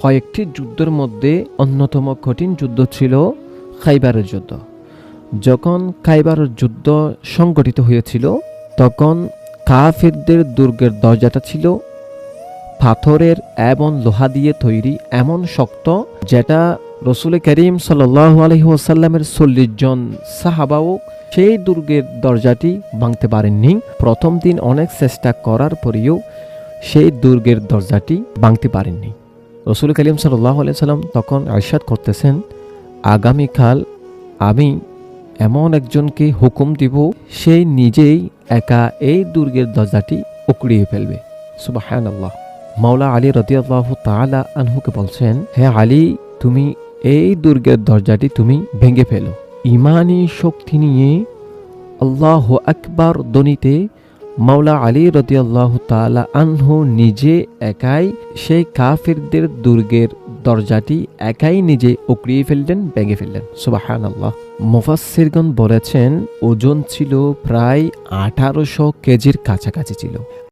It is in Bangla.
কয়েকটি যুদ্ধের মধ্যে অন্যতম কঠিন যুদ্ধ ছিল খাইবারের যুদ্ধ। যখন খাইবারের যুদ্ধ সংগঠিত হয়েছিল তখন কাফিরদের দুর্গের দরজাটা ছিল পাথরের এবং লোহা দিয়ে তৈরি, এমন শক্ত যেটা রসুল করিম সাল্লাল্লাহু আলাইহি ওয়াসাল্লামের 40 জন সাহাবাও সেই দুর্গের দরজাটি ভাঙতে পারেননি। প্রথম দিন অনেক চেষ্টা করার পরেও সেই দুর্গের দরজাটি ভাঙতে পারেননি। রসুল করিম সাল্লাল্লাহু আলাইহি ওয়াসাল্লাম তখন ইরশাদ করতেছেন, আগামীকাল আমি এমন একজনকে হুকুম দিব, সে নিজেই একা এই দুর্গের দরজাটি উকড়িয়ে ফেলবে। সুবহানাল্লাহ। মাওলা আলী রাদিয়াল্লাহু তাআলা আনহুকে বলছেন, হে আলী, তুমি এই দুর্গের দরজাটি তুমি ভেঙে ফেলো। ঈমানী শক্তি নিয়ে আল্লাহু আকবার ধ্বনিতে মাওলা আলী রাদিয়াল্লাহু তাআলা আনহু নিজে একাই সেই কাফিরদের দুর্গের দরজাটি একাই নিজে উকড়িয়ে ফেললেন, ভেঙে ফেললেন। সুবহানাল্লাহ। মুফাসসিরগণ বলেছেন ওজন ছিল প্রায় 1800 কেজির কাছাকাছি ছিল।